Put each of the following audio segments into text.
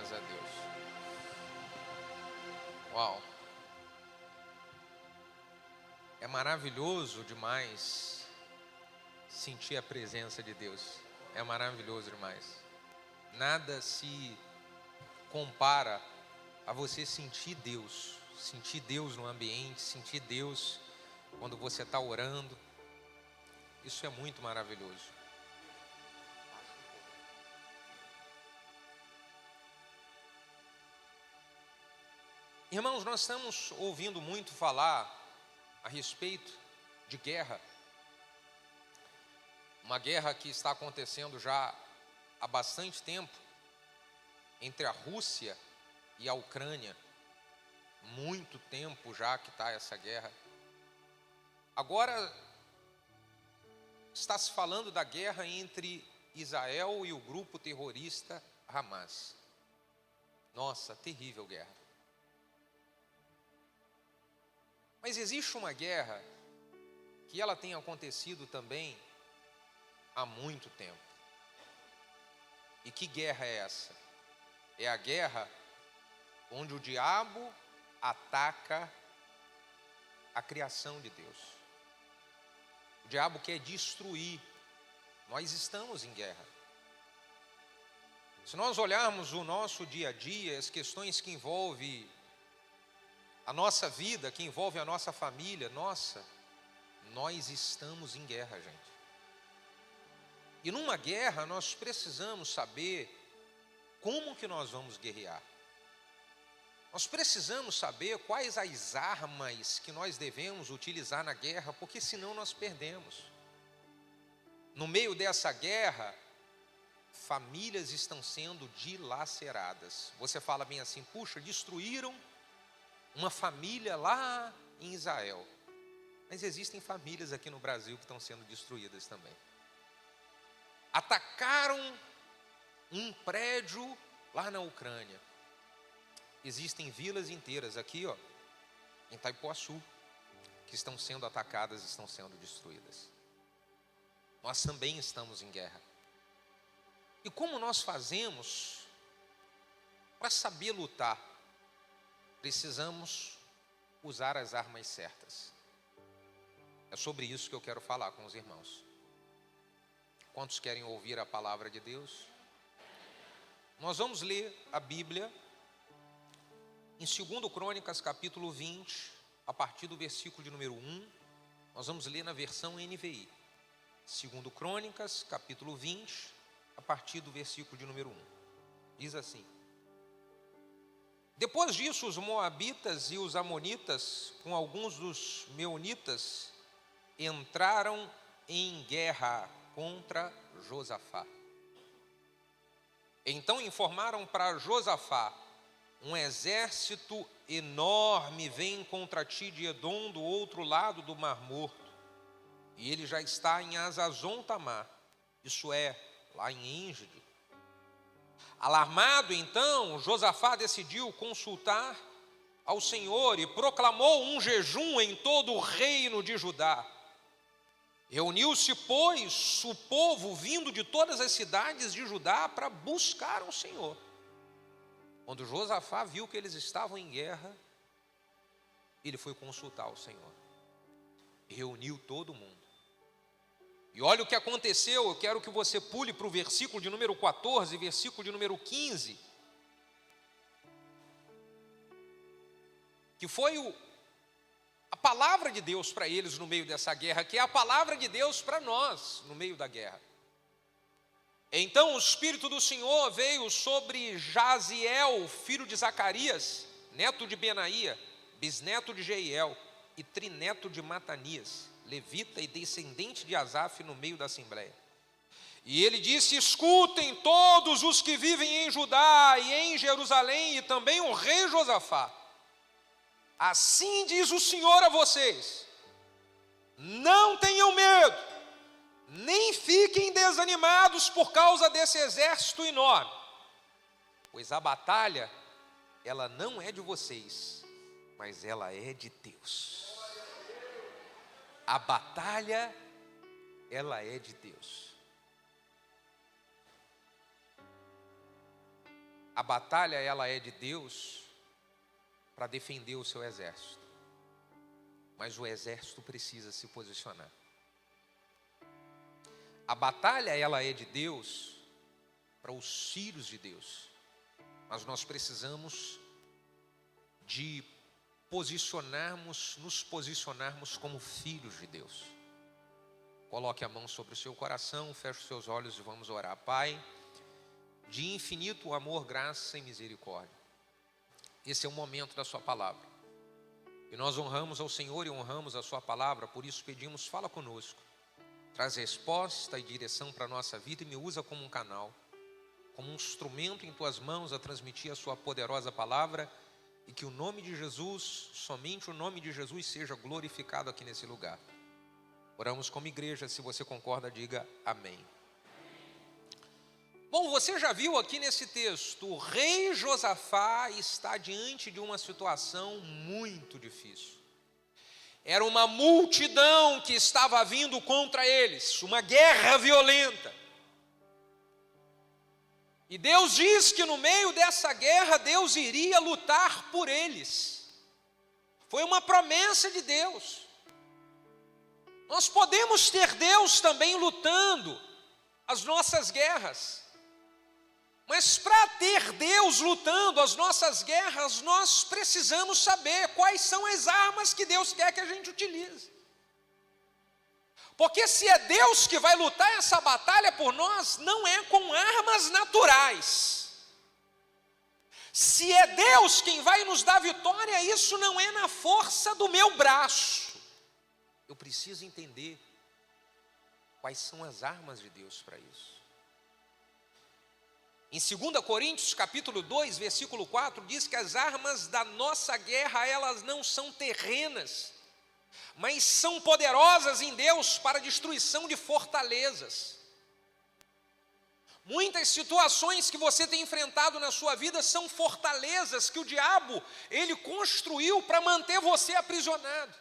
Glórias a Deus. Uau. É maravilhoso demais sentir a presença de Deus. É maravilhoso demais. Nada se compara a você sentir Deus no ambiente, sentir Deus quando você está orando. Isso é muito maravilhoso. Irmãos, nós estamos ouvindo muito falar a respeito de guerra. Uma guerra que está acontecendo já há bastante tempo entre a Rússia e a Ucrânia. Muito tempo já que está essa guerra. Agora está se falando da guerra entre Israel e o grupo terrorista Hamas. Nossa, terrível guerra. Mas existe uma guerra que ela tem acontecido também há muito tempo. E que guerra é essa? É a guerra onde o diabo ataca a criação de Deus. O diabo quer destruir. Nós estamos em guerra. Se nós olharmos o nosso dia a dia, as questões que envolvem a nossa vida, que envolve a nossa família, nós estamos em guerra, gente. E numa guerra nós precisamos saber como que nós vamos guerrear. Nós precisamos saber quais as armas que nós devemos utilizar na guerra, porque senão nós perdemos. No meio dessa guerra, famílias estão sendo dilaceradas. Você fala bem assim, puxa, destruíram uma família lá em Israel. Mas existem famílias aqui no Brasil que estão sendo destruídas também. Atacaram um prédio lá na Ucrânia. Existem vilas inteiras aqui, em Itaipuaçu, que estão sendo atacadas, estão sendo destruídas. Nós também estamos em guerra. E como nós fazemos para saber lutar? Precisamos usar as armas certas. É sobre isso que eu quero falar com os irmãos. Quantos querem ouvir a palavra de Deus? Nós vamos ler a Bíblia em 2 Crônicas, capítulo 20, a partir do versículo de número 1. Nós vamos ler na versão NVI. 2 Crônicas, capítulo 20, a partir do versículo de número 1. Diz assim: Depois disso, os moabitas e os amonitas, com alguns dos meunitas, entraram em guerra contra Josafá. Então informaram para Josafá: um exército enorme vem contra ti de Edom, do outro lado do Mar Morto, e ele já está em Hazazon Tamar, isso é, lá em Engedi. Alarmado, então, Josafá decidiu consultar ao Senhor e proclamou um jejum em todo o reino de Judá. Reuniu-se, pois, o povo vindo de todas as cidades de Judá para buscar o Senhor. Quando Josafá viu que eles estavam em guerra, ele foi consultar o Senhor. Reuniu todo mundo. E olha o que aconteceu, eu quero que você pule para o versículo de número 14, versículo de número 15. Que foi a palavra de Deus para eles no meio dessa guerra, que é a palavra de Deus para nós no meio da guerra. Então o Espírito do Senhor veio sobre Jaziel, filho de Zacarias, neto de Benaía, bisneto de Jeiel e trineto de Matanias, levita e descendente de Asaf, no meio da assembleia. E ele disse: escutem todos os que vivem em Judá e em Jerusalém, e também o rei Josafá. Assim diz o Senhor a vocês: não tenham medo, nem fiquem desanimados por causa desse exército enorme, pois a batalha, ela não é de vocês, mas ela é de Deus. A batalha, ela é de Deus. A batalha, ela é de Deus para defender o seu exército. Mas o exército precisa se posicionar. A batalha, ela é de Deus para os filhos de Deus. Mas nós precisamos de nos posicionarmos como filhos de Deus. Coloque a mão sobre o seu coração, feche os seus olhos e vamos orar. Pai, de infinito amor, graça e misericórdia, esse é o momento da sua palavra. E nós honramos ao Senhor e honramos a sua palavra, por isso pedimos, fala conosco. Traz resposta e direção para a nossa vida e me usa como um canal, como um instrumento em tuas mãos a transmitir a sua poderosa palavra, e que o nome de Jesus, somente o nome de Jesus, seja glorificado aqui nesse lugar. Oramos como igreja, se você concorda, diga amém. Bom, você já viu aqui nesse texto, o rei Josafá está diante de uma situação muito difícil. Era uma multidão que estava vindo contra eles, uma guerra violenta. E Deus diz que no meio dessa guerra, Deus iria lutar por eles. Foi uma promessa de Deus. Nós podemos ter Deus também lutando as nossas guerras. Mas para ter Deus lutando as nossas guerras, nós precisamos saber quais são as armas que Deus quer que a gente utilize. Porque se é Deus que vai lutar essa batalha por nós, não é com armas naturais. Se é Deus quem vai nos dar vitória, isso não é na força do meu braço. Eu preciso entender quais são as armas de Deus para isso. Em 2 Coríntios capítulo 2, versículo 4, diz que as armas da nossa guerra, elas não são terrenas, mas são poderosas em Deus para a destruição de fortalezas. Muitas situações que você tem enfrentado na sua vida são fortalezas que o diabo, ele construiu para manter você aprisionado.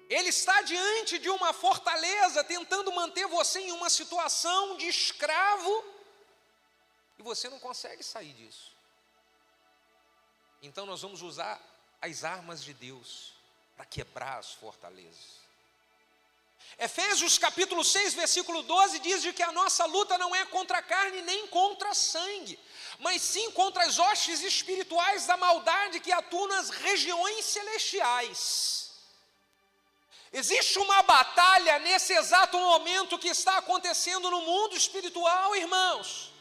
Ele está diante de uma fortaleza, tentando manter você em uma situação de escravo, e você não consegue sair disso. Então nós vamos usar as armas de Deus para quebrar as fortalezas. Efésios capítulo 6, versículo 12, diz de que a nossa luta não é contra a carne nem contra sangue, mas sim contra as hostes espirituais da maldade que atuam nas regiões celestiais. Existe uma batalha nesse exato momento que está acontecendo no mundo espiritual, irmãos.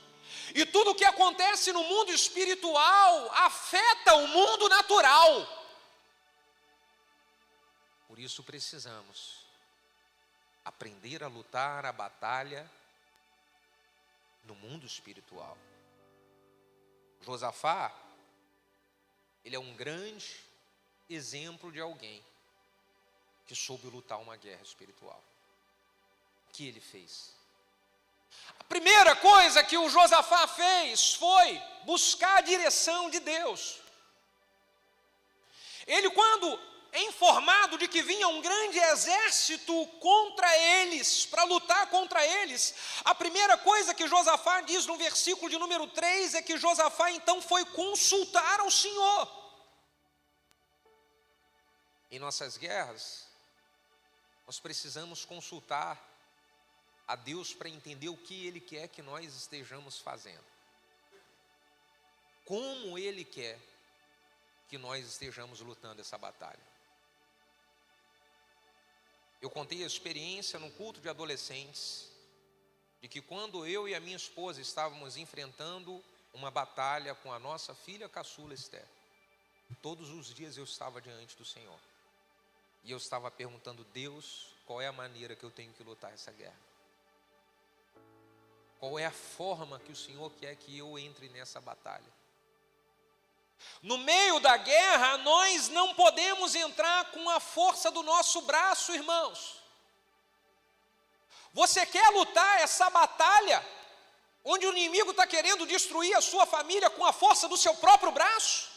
E tudo o que acontece no mundo espiritual afeta o mundo natural. Por isso precisamos aprender a lutar a batalha no mundo espiritual. Josafá, ele é um grande exemplo de alguém que soube lutar uma guerra espiritual. O que ele fez? A primeira coisa que o Josafá fez foi buscar a direção de Deus. Ele, quando informado de que vinha um grande exército contra eles, para lutar contra eles, a primeira coisa que Josafá diz no versículo de número 3 é que Josafá então foi consultar ao Senhor. Em nossas guerras, nós precisamos consultar a Deus para entender o que Ele quer que nós estejamos fazendo. Como Ele quer que nós estejamos lutando essa batalha. Eu contei a experiência no culto de adolescentes, de que quando eu e a minha esposa estávamos enfrentando uma batalha com a nossa filha caçula Esther, todos os dias eu estava diante do Senhor. E eu estava perguntando, Deus, qual é a maneira que eu tenho que lutar essa guerra? Qual é a forma que o Senhor quer que eu entre nessa batalha? No meio da guerra, nós não podemos entrar com a força do nosso braço, irmãos. Você quer lutar essa batalha, onde o inimigo está querendo destruir a sua família com a força do seu próprio braço?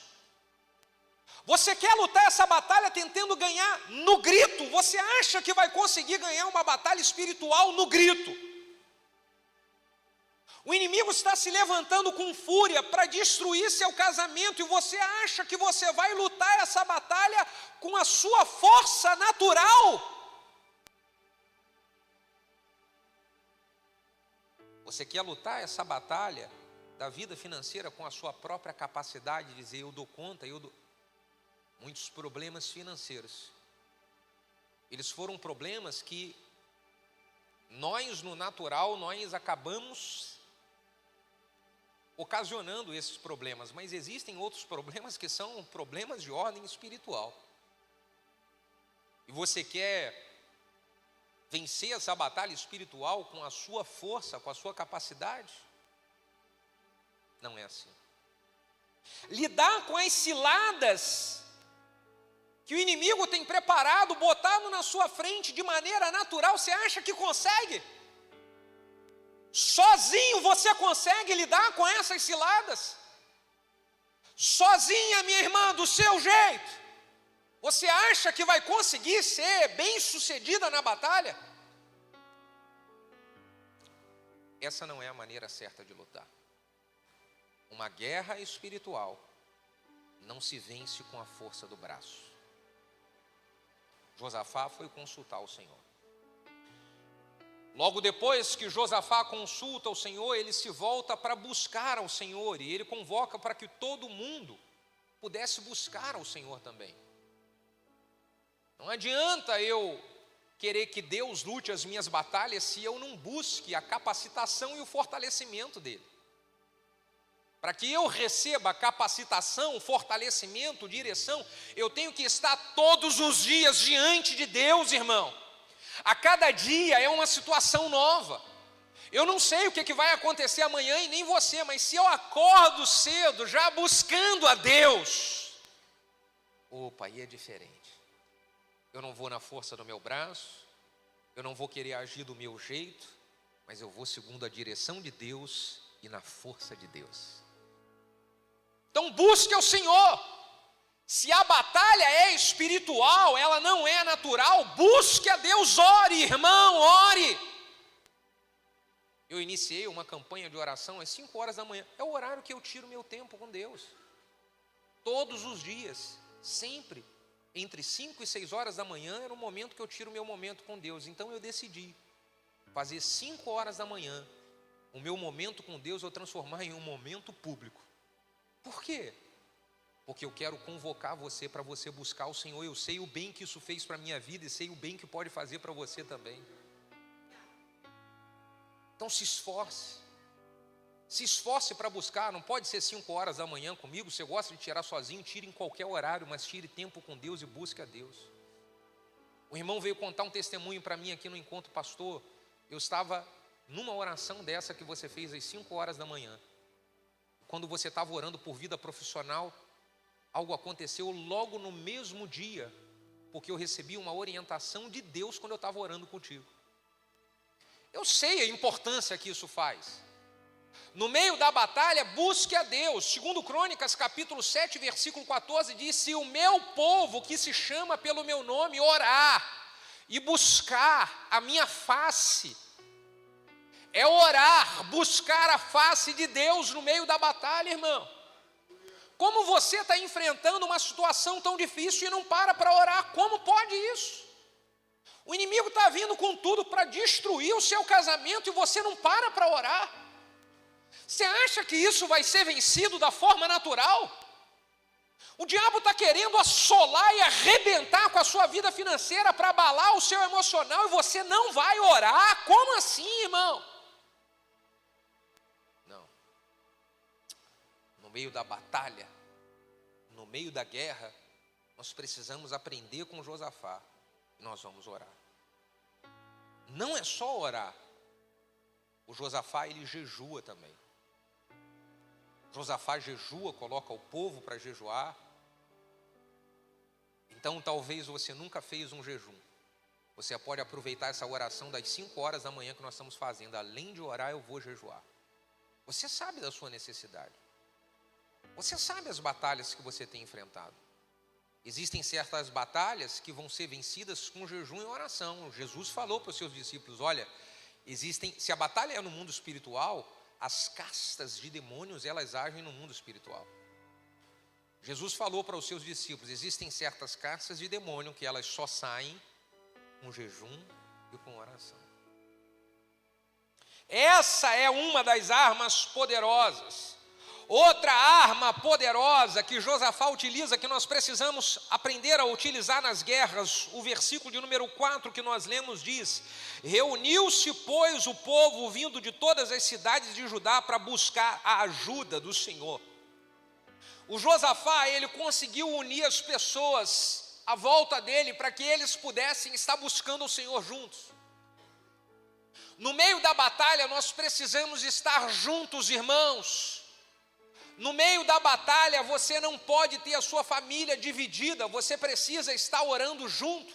Você quer lutar essa batalha tentando ganhar no grito? Você acha que vai conseguir ganhar uma batalha espiritual no grito? O inimigo está se levantando com fúria para destruir seu casamento, e você acha que você vai lutar essa batalha com a sua força natural? Você quer lutar essa batalha da vida financeira com a sua própria capacidade de dizer, eu dou conta, Muitos problemas financeiros, eles foram problemas que nós, no natural, nós acabamos ocasionando esses problemas, mas existem outros problemas que são problemas de ordem espiritual. E você quer vencer essa batalha espiritual com a sua força, com a sua capacidade? Não é assim. Lidar com as ciladas que o inimigo tem preparado, botado na sua frente de maneira natural, você acha que consegue? Sozinho você consegue lidar com essas ciladas? Sozinha, minha irmã, do seu jeito, você acha que vai conseguir ser bem-sucedida na batalha? Essa não é a maneira certa de lutar. Uma guerra espiritual não se vence com a força do braço. Josafá foi consultar o Senhor. Logo depois que Josafá consulta o Senhor, ele se volta para buscar ao Senhor, e ele convoca para que todo mundo pudesse buscar ao Senhor também. Não adianta eu querer que Deus lute as minhas batalhas se eu não busque a capacitação e o fortalecimento dele. Para que eu receba capacitação, fortalecimento, direção, eu tenho que estar todos os dias diante de Deus, irmão. A cada dia é uma situação nova. Eu não sei o que vai acontecer amanhã e nem você, mas se eu acordo cedo, já buscando a Deus, opa, aí é diferente. Eu não vou na força do meu braço, eu não vou querer agir do meu jeito, mas eu vou segundo a direção de Deus e na força de Deus. Então busque ao Senhor. Se a batalha é espiritual, ela não é natural, busque a Deus, ore, irmão, ore. Eu iniciei uma campanha de oração às 5 horas da manhã, é o horário que eu tiro meu tempo com Deus. Todos os dias, sempre, entre 5 e 6 horas da manhã, era o momento que eu tiro meu momento com Deus. Então eu decidi fazer 5 horas da manhã, o meu momento com Deus eu transformar em um momento público. Por quê? Porque eu quero convocar você para você buscar o Senhor. Eu sei o bem que isso fez para a minha vida e sei o bem que pode fazer para você também. Então se esforce. Se esforce para buscar. Não pode ser 5 horas da manhã comigo. Você gosta de tirar sozinho, tire em qualquer horário, mas tire tempo com Deus e busque a Deus. O irmão veio contar um testemunho para mim aqui no encontro, pastor. Eu estava numa oração dessa que você fez às 5 horas da manhã. Quando você estava orando por vida profissional, algo aconteceu logo no mesmo dia, porque eu recebi uma orientação de Deus quando eu estava orando contigo. Eu sei a importância que isso faz. No meio da batalha, busque a Deus. Segundo Crônicas, capítulo 7, versículo 14, diz: se o meu povo, que se chama pelo meu nome, orar e buscar a minha face, é orar, buscar a face de Deus no meio da batalha, irmão. Como você está enfrentando uma situação tão difícil e não para orar? Como pode isso? O inimigo está vindo com tudo para destruir o seu casamento e você não para orar. Você acha que isso vai ser vencido da forma natural? O diabo está querendo assolar e arrebentar com a sua vida financeira para abalar o seu emocional e você não vai orar? Como assim, irmão? No meio da batalha, no meio da guerra, nós precisamos aprender com Josafá. E nós vamos orar. Não é só orar. O Josafá, ele jejua também. Josafá jejua, coloca o povo para jejuar. Então talvez você nunca fez um jejum. Você pode aproveitar essa oração das 5 horas da manhã que nós estamos fazendo. Além de orar, eu vou jejuar. Você sabe da sua necessidade. Você sabe as batalhas que você tem enfrentado. Existem certas batalhas que vão ser vencidas com jejum e oração. Jesus falou para os seus discípulos, olha, se a batalha é no mundo espiritual, as castas de demônios, elas agem no mundo espiritual. Jesus falou para os seus discípulos, existem certas castas de demônio que elas só saem com jejum e com oração. Essa é uma das armas poderosas. Outra arma poderosa que Josafá utiliza, que nós precisamos aprender a utilizar nas guerras, o versículo de número 4 que nós lemos diz: reuniu-se, pois, o povo vindo de todas as cidades de Judá para buscar a ajuda do Senhor. O Josafá, ele conseguiu unir as pessoas à volta dele para que eles pudessem estar buscando o Senhor juntos. No meio da batalha nós precisamos estar juntos, irmãos. No meio da batalha você não pode ter a sua família dividida, você precisa estar orando junto.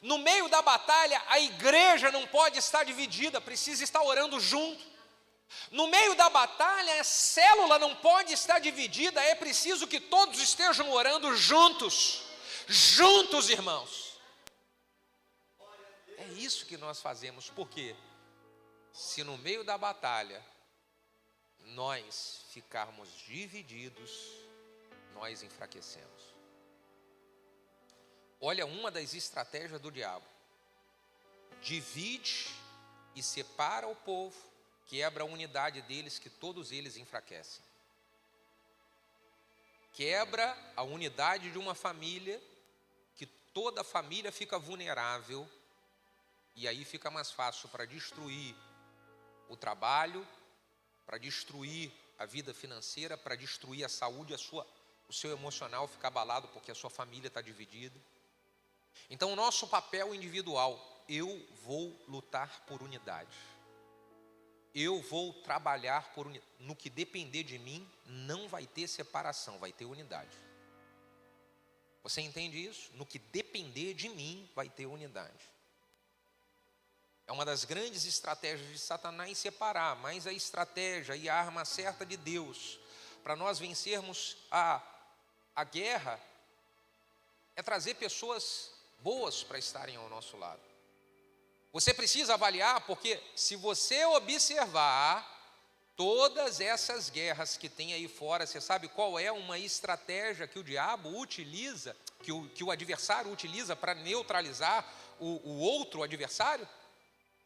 No meio da batalha a igreja não pode estar dividida, precisa estar orando junto. No meio da batalha a célula não pode estar dividida, é preciso que todos estejam orando juntos. Juntos, irmãos. É isso que nós fazemos, porque se no meio da batalha nós ficarmos divididos, nós enfraquecemos. Olha uma das estratégias do diabo: divide e separa o povo, quebra a unidade deles, que todos eles enfraquecem. Quebra a unidade de uma família, que toda a família fica vulnerável, e aí fica mais fácil para destruir o trabalho, para destruir a vida financeira, para destruir a saúde, o seu emocional fica abalado porque a sua família está dividida. Então o nosso papel individual, eu vou lutar por unidade. Eu vou trabalhar por unidade. No que depender de mim, não vai ter separação, vai ter unidade. Você entende isso? No que depender de mim, vai ter unidade. É uma das grandes estratégias de Satanás separar, mas a estratégia e a arma certa de Deus para nós vencermos a guerra é trazer pessoas boas para estarem ao nosso lado. Você precisa avaliar, porque se você observar todas essas guerras que tem aí fora, você sabe qual é uma estratégia que o diabo utiliza, que o adversário utiliza para neutralizar o outro adversário?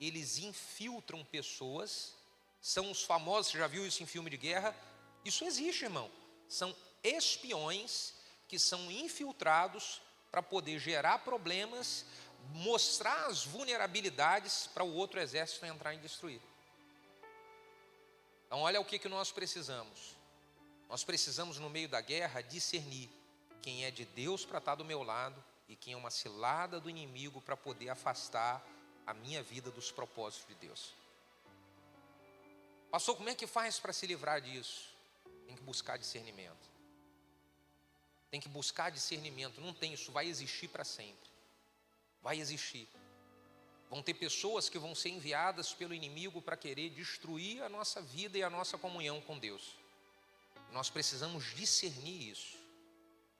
Eles infiltram pessoas, são os famosos, você já viu isso em filme de guerra? Isso existe, irmão. São espiões que são infiltrados para poder gerar problemas, mostrar as vulnerabilidades para o outro exército entrar e destruir. Então olha o que nós precisamos. Nós precisamos no meio da guerra discernir quem é de Deus para estar do meu lado e quem é uma cilada do inimigo para poder afastar a minha vida dos propósitos de Deus. Pastor, como é que faz para se livrar disso? Tem que buscar discernimento. Tem que buscar discernimento. Não tem, isso vai existir para sempre. Vai existir. Vão ter pessoas que vão ser enviadas pelo inimigo para querer destruir a nossa vida e a nossa comunhão com Deus. Nós precisamos discernir isso.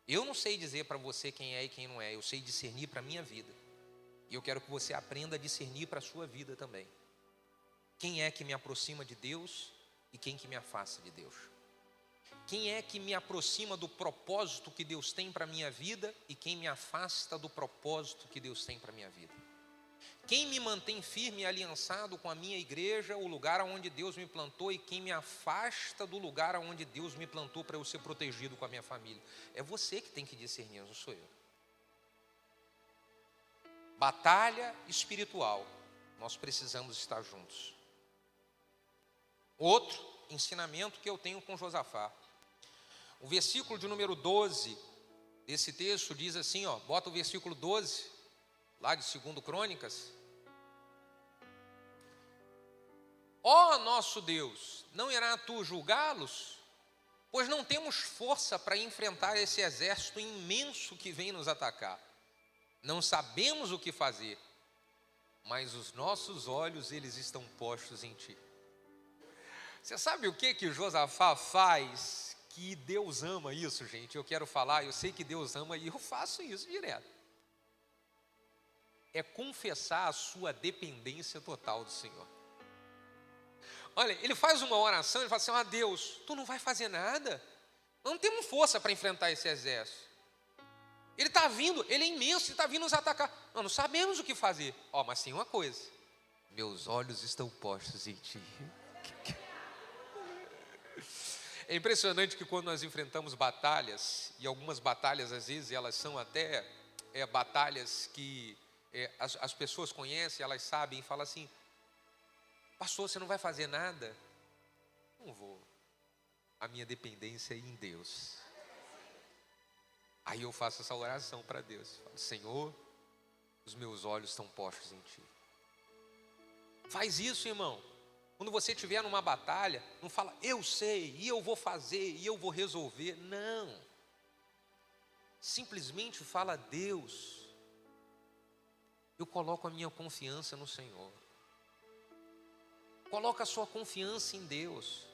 Eu não sei dizer para você quem é e quem não é. Eu sei discernir para a minha vida. E eu quero que você aprenda a discernir para a sua vida também. Quem é que me aproxima de Deus e quem que me afasta de Deus? Quem é que me aproxima do propósito que Deus tem para a minha vida e quem me afasta do propósito que Deus tem para a minha vida? Quem me mantém firme e aliançado com a minha igreja, o lugar onde Deus me plantou, e quem me afasta do lugar onde Deus me plantou para eu ser protegido com a minha família? É você que tem que discernir, não sou eu. Batalha espiritual, nós precisamos estar juntos. Outro ensinamento que eu tenho com Josafá. O versículo de número 12 desse texto diz assim, bota o versículo 12, lá de 2 Crônicas. Ó nosso Deus, não irá tu julgá-los? Pois não temos força para enfrentar esse exército imenso que vem nos atacar. Não sabemos o que fazer, mas os nossos olhos, eles estão postos em ti. Você sabe o que Josafá faz? Que Deus ama isso, gente. Eu quero falar, eu sei que Deus ama e eu faço isso direto. É confessar a sua dependência total do Senhor. Olha, ele faz uma oração, ele fala assim: ó Deus, tu não vai fazer nada? Nós não temos força para enfrentar esse exército. Ele está vindo, ele é imenso, ele está vindo nos atacar. Nós não sabemos o que fazer. Ó, mas tem uma coisa: meus olhos estão postos em ti. É impressionante que quando nós enfrentamos batalhas, e algumas batalhas às vezes elas são até batalhas que as pessoas conhecem, elas sabem e falam assim: pastor, você não vai fazer nada? Não vou. A minha dependência é em Deus. Aí eu faço essa oração para Deus. Falo: Senhor, os meus olhos estão postos em ti. Faz isso, irmão. Quando você estiver numa batalha, não fala: eu sei, e eu vou fazer, e eu vou resolver. Não. Simplesmente fala: Deus, eu coloco a minha confiança no Senhor. Coloca a sua confiança em Deus.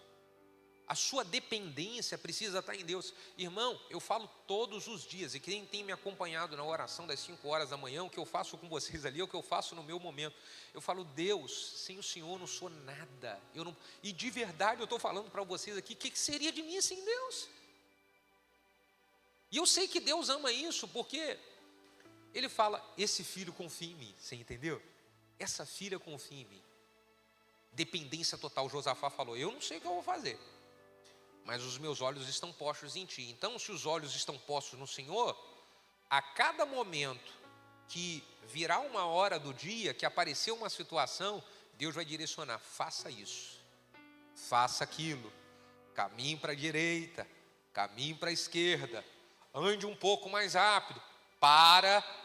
A sua dependência precisa estar em Deus. Irmão, eu falo todos os dias, e quem tem me acompanhado na oração das 5 horas da manhã, o que eu faço com vocês ali, é o que eu faço no meu momento. Eu falo: Deus, sem o Senhor eu não sou nada. E de verdade eu estou falando para vocês aqui, o que seria de mim sem Deus? E eu sei que Deus ama isso, porque Ele fala: esse filho confia em mim. Você entendeu? Essa filha confia em mim. Dependência total. Josafá falou: eu não sei o que eu vou fazer, mas os meus olhos estão postos em ti. Então, se os olhos estão postos no Senhor, a cada momento que virar uma hora do dia, que aparecer uma situação, Deus vai direcionar: faça isso, faça aquilo, caminhe para a direita, caminhe para a esquerda, ande um pouco mais rápido,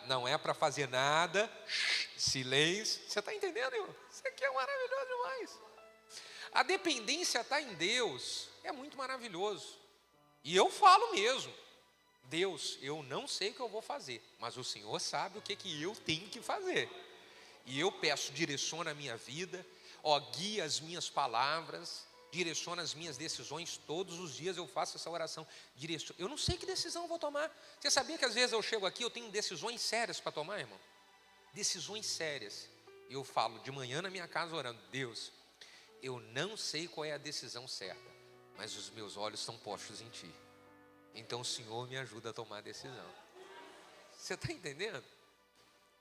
não é para fazer nada, silêncio. Você está entendendo, irmão? Isso aqui é maravilhoso demais. A dependência está em Deus, é muito maravilhoso. E eu falo mesmo: Deus, eu não sei o que eu vou fazer, mas o Senhor sabe o que eu tenho que fazer. E eu peço: direciona a minha vida, guia as minhas palavras, direciona as minhas decisões. Todos os dias eu faço essa oração. Eu não sei que decisão eu vou tomar. Você sabia que às vezes eu chego aqui, eu tenho decisões sérias para tomar, irmão? Decisões sérias. E eu falo de manhã na minha casa orando: Deus, eu não sei qual é a decisão certa, mas os meus olhos estão postos em ti. Então o Senhor me ajuda a tomar a decisão. Você está entendendo?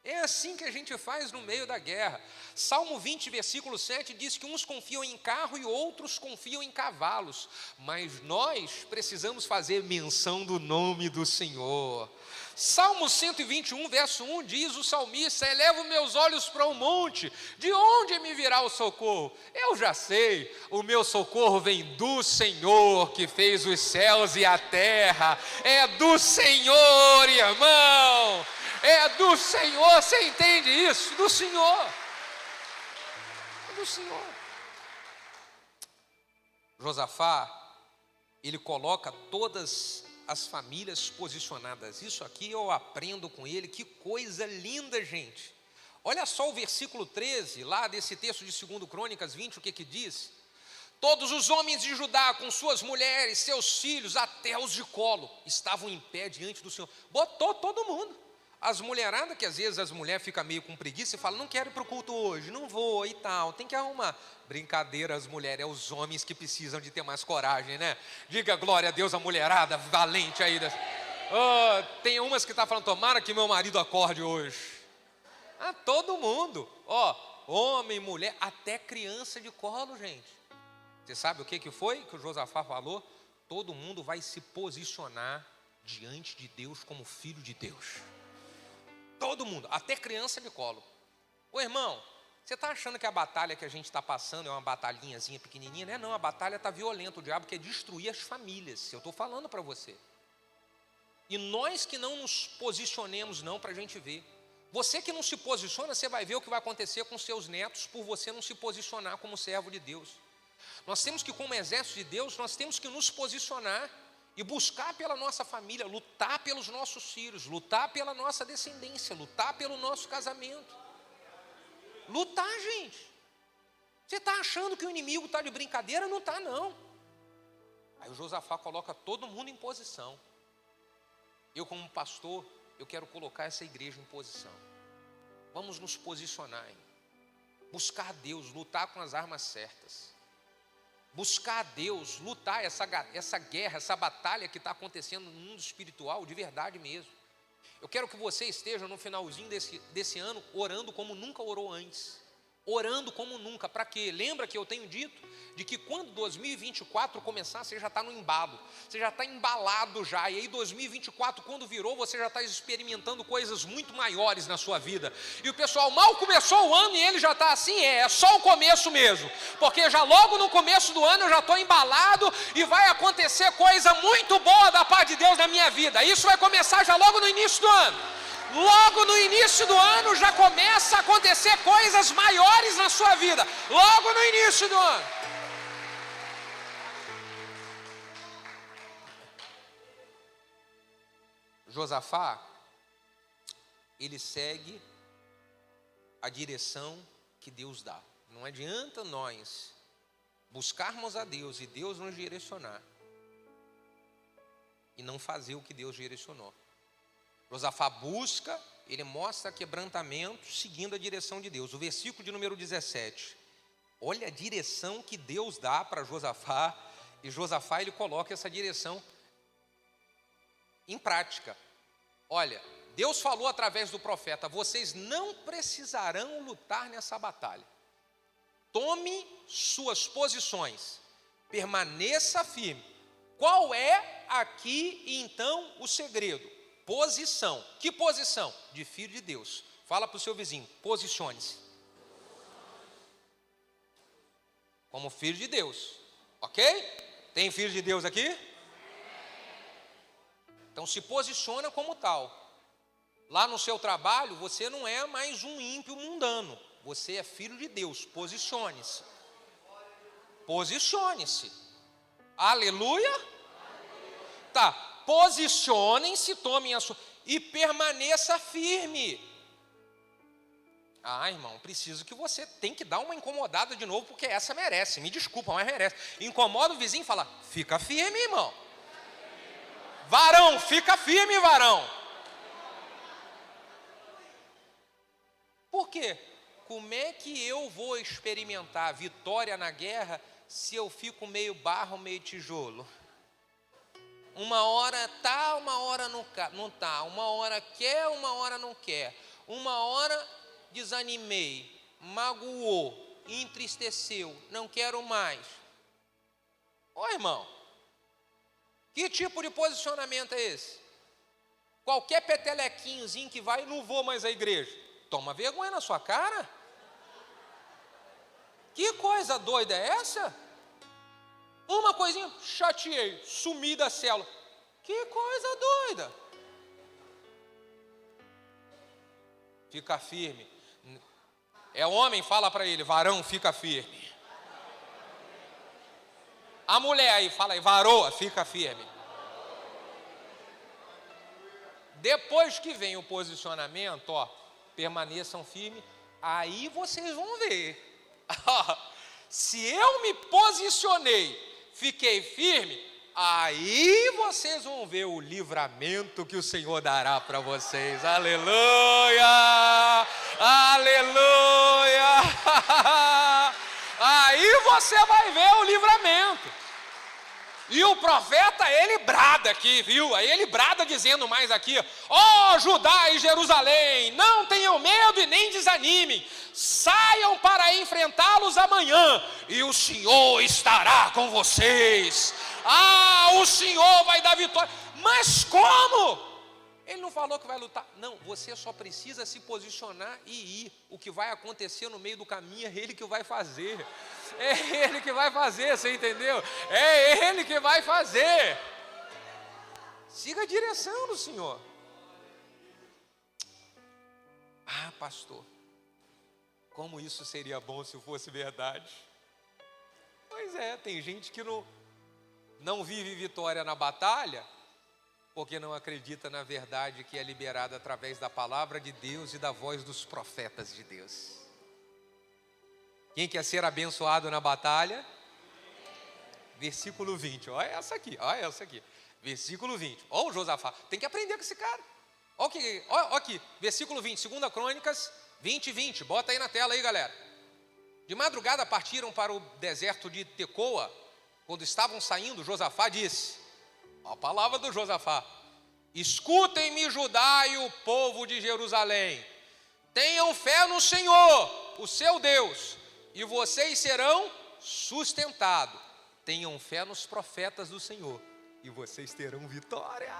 É assim que a gente faz no meio da guerra. Salmo 20, versículo 7 diz que uns confiam em carro e outros confiam em cavalos, mas nós precisamos fazer menção do nome do Senhor. Salmo 121, verso 1 diz o salmista: elevo meus olhos para o monte, de onde me virá o socorro? Eu já sei, o meu socorro vem do Senhor que fez os céus e a terra. É do Senhor, irmão. É do Senhor, você entende isso? Do Senhor. É do Senhor. Josafá, ele coloca todas as famílias posicionadas. Isso aqui eu aprendo com ele. Que coisa linda, gente. Olha só o versículo 13, lá desse texto de 2 Crônicas 20, o que diz? Todos os homens de Judá, com suas mulheres, seus filhos, até os de colo, estavam em pé diante do Senhor. Botou todo mundo. As mulheradas, que às vezes as mulheres ficam meio com preguiça e falam: não quero ir para o culto hoje, não vou e tal, tem que arrumar. Brincadeira, as mulheres, é os homens que precisam de ter mais coragem, né? Diga glória a Deus, a mulherada valente aí. Tem umas que estão falando: tomara que meu marido acorde hoje. Todo mundo, homem, mulher, até criança de colo, gente. Você sabe o que foi que o Josafá falou? Todo mundo vai se posicionar diante de Deus como filho de Deus. Todo mundo, até criança de colo. Ô irmão, você está achando que a batalha que a gente está passando é uma batalhinhazinha pequenininha? Não é não, a batalha está violenta. O diabo quer destruir as famílias. Eu estou falando para você. E nós que não nos posicionemos não, para a gente ver. Você que não se posiciona, você vai ver o que vai acontecer com seus netos por você não se posicionar como servo de Deus. Nós temos que, como exército de Deus, nós temos que nos posicionar e buscar pela nossa família, lutar pelos nossos filhos, lutar pela nossa descendência, lutar pelo nosso casamento. Lutar, gente. Você está achando que o inimigo está de brincadeira? Não está, não. Aí o Josafá coloca todo mundo em posição. Eu, como pastor, eu quero colocar essa igreja em posição. Vamos nos posicionar, buscar Deus, lutar com as armas certas. buscar a Deus, lutar essa guerra, essa batalha que está acontecendo no mundo espiritual, de verdade mesmo. Eu quero que você esteja no finalzinho desse ano orando como nunca orou antes. Orando como nunca, para quê? Lembra que eu tenho dito de que quando 2024 começar, você já está no embalo, você já está embalado já, e aí 2024 quando virou, você já está experimentando coisas muito maiores na sua vida, e o pessoal mal começou o ano e ele já está assim, é só o começo mesmo, porque já logo no começo do ano eu já estou embalado, e vai acontecer coisa muito boa da parte de Deus na minha vida, isso vai começar já logo no início do ano. Logo no início do ano já começa a acontecer coisas maiores na sua vida. Logo no início do ano. Josafá, ele segue a direção que Deus dá. Não adianta nós buscarmos a Deus e Deus nos direcionar e não fazer o que Deus direcionou. Josafá busca, ele mostra quebrantamento seguindo a direção de Deus. O versículo de número 17. Olha a direção que Deus dá para Josafá. E Josafá, ele coloca essa direção em prática. Olha, Deus falou através do profeta: vocês não precisarão lutar nessa batalha. Tome suas posições. Permaneça firme. Qual é aqui, então, o segredo? Posição. Que posição? De filho de Deus. Fala para o seu vizinho, posicione-se. Como filho de Deus. Ok? Tem filho de Deus aqui? Então se posiciona como tal. Lá no seu trabalho, você não é mais um ímpio mundano. Você é filho de Deus. Posicione-se. Posicione-se. Aleluia. Tá. Posicionem-se, tomem a sua... e permaneça firme. Ah, irmão, preciso que você tem que dar uma incomodada de novo, porque essa merece, me desculpa, mas merece. Incomoda o vizinho e fala: fica firme, irmão. Varão, fica firme, varão. Por quê? Como é que eu vou experimentar vitória na guerra se eu fico meio barro, meio tijolo? Uma hora tá, uma hora não tá. Uma hora quer, uma hora não quer. Uma hora desanimei, magoou, entristeceu, não quero mais. Ô irmão, que tipo de posicionamento é esse? Qualquer petelequinhozinho que vai, não vou mais à igreja. Toma vergonha na sua cara. Que coisa doida é essa? Uma coisinha, chateei, sumi da célula. Que coisa doida. Fica firme. É homem, fala para ele: varão, fica firme. A mulher aí, fala aí: varoa, fica firme. Depois que vem o posicionamento, ó, permaneçam firmes, aí vocês vão ver. Se eu me posicionei, fiquei firme, aí vocês vão ver o livramento que o Senhor dará para vocês. Aleluia! Aleluia! Aí você vai ver o livramento. E o profeta, ele brada aqui, viu? Aí ele brada dizendo mais aqui: ó Judá e Jerusalém, não tenham medo e nem desanimem. Saiam para enfrentá-los amanhã, e o Senhor estará com vocês. Ah, o Senhor vai dar vitória. Mas como? Ele não falou que vai lutar. Não, você só precisa se posicionar e ir. O que vai acontecer no meio do caminho é Ele que vai fazer. É Ele que vai fazer, você entendeu? É Ele que vai fazer. Siga a direção do Senhor. Ah, pastor, como isso seria bom se fosse verdade. Pois é, tem gente que não vive vitória na batalha, porque não acredita na verdade que é liberada através da palavra de Deus e da voz dos profetas de Deus. Quem quer ser abençoado na batalha? Versículo 20, olha essa aqui. Versículo 20, olha o Josafá, tem que aprender com esse cara. Olha aqui, versículo 20, 2 Crônicas 20, bota aí na tela aí, galera. De madrugada partiram para o deserto de Tecoa, quando estavam saindo, Josafá disse, a palavra do Josafá: escutem-me, Judá e o povo de Jerusalém, tenham fé no Senhor, o seu Deus, e vocês serão sustentados. Tenham fé nos profetas do Senhor, e vocês terão vitória.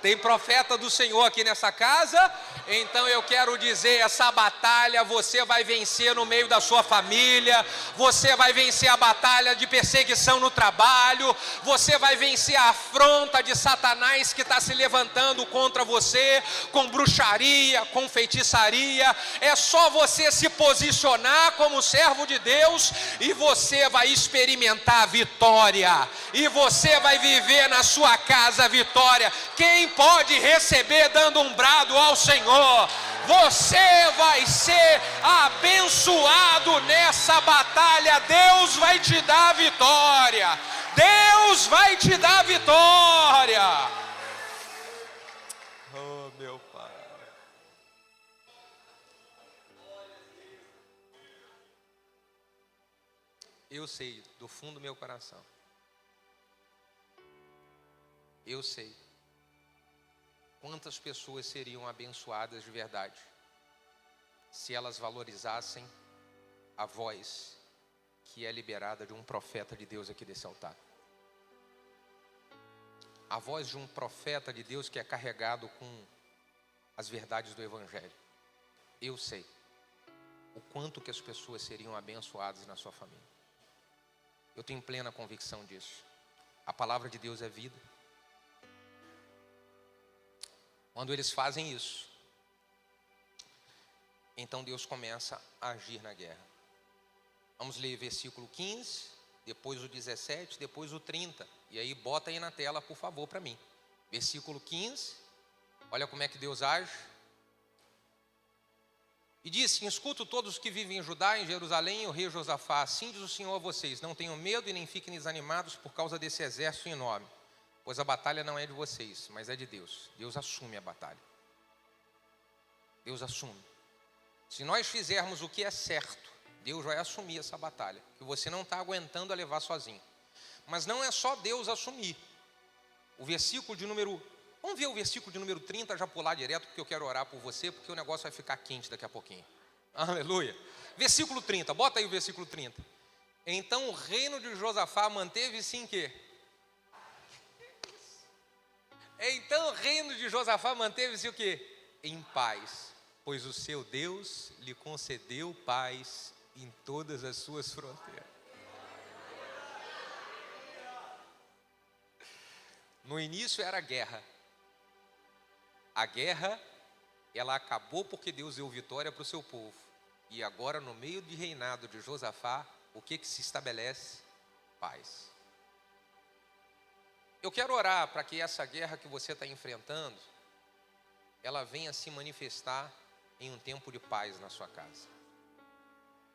Tem profeta do Senhor aqui nessa casa? Então eu quero dizer, essa batalha você vai vencer no meio da sua família, você vai vencer a batalha de perseguição no trabalho, você vai vencer a afronta de Satanás que está se levantando contra você, com bruxaria, com feitiçaria. É só você se posicionar como servo de Deus e você vai experimentar a vitória, e você vai viver na sua casa a vitória. Quem pode receber dando um brado ao Senhor? Você vai ser abençoado nessa batalha. Deus vai te dar vitória. Deus vai te dar vitória. Oh, meu Pai. Eu sei do fundo do meu coração. Eu sei quantas pessoas seriam abençoadas de verdade se elas valorizassem a voz que é liberada de um profeta de Deus aqui desse altar. A voz de um profeta de Deus que é carregado com as verdades do Evangelho. Eu sei o quanto que as pessoas seriam abençoadas na sua família. Eu tenho plena convicção disso. A palavra de Deus é vida. Quando eles fazem isso, então Deus começa a agir na guerra. Vamos ler versículo 15, depois o 17, depois o 30. E aí bota aí na tela, por favor, para mim. Versículo 15, olha como é que Deus age. E disse: escuto todos os que vivem em Judá, em Jerusalém, o rei Josafá, assim diz o Senhor a vocês, não tenham medo e nem fiquem desanimados por causa desse exército enorme, pois a batalha não é de vocês, mas é de Deus. Deus assume a batalha. Deus assume. Se nós fizermos o que é certo, Deus vai assumir essa batalha, que você não está aguentando a levar sozinho. Mas não é só Deus assumir. O versículo de número... Vamos ver o versículo de número 30, já pular direto, porque eu quero orar por você, porque o negócio vai ficar quente daqui a pouquinho. Aleluia. Versículo 30, bota aí o versículo 30. Então o reino de Josafá manteve-se em quê? Então o reino de Josafá manteve-se o quê? Em paz, pois o seu Deus lhe concedeu paz em todas as suas fronteiras. No início era guerra. A guerra, ela acabou porque Deus deu vitória para o seu povo. E agora, no meio do reinado de Josafá, o que se estabelece? Paz. Eu quero orar para que essa guerra que você está enfrentando, ela venha se manifestar em um tempo de paz na sua casa.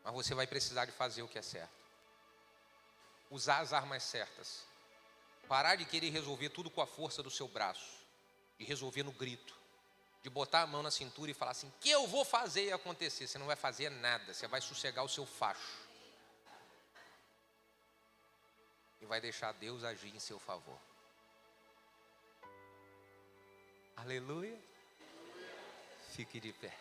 Mas você vai precisar de fazer o que é certo. Usar as armas certas. Parar de querer resolver tudo com a força do seu braço. De resolver no grito. De botar a mão na cintura e falar assim, que eu vou fazer e acontecer. Você não vai fazer nada, você vai sossegar o seu facho. E vai deixar Deus agir em seu favor. Aleluia. Fique de pé.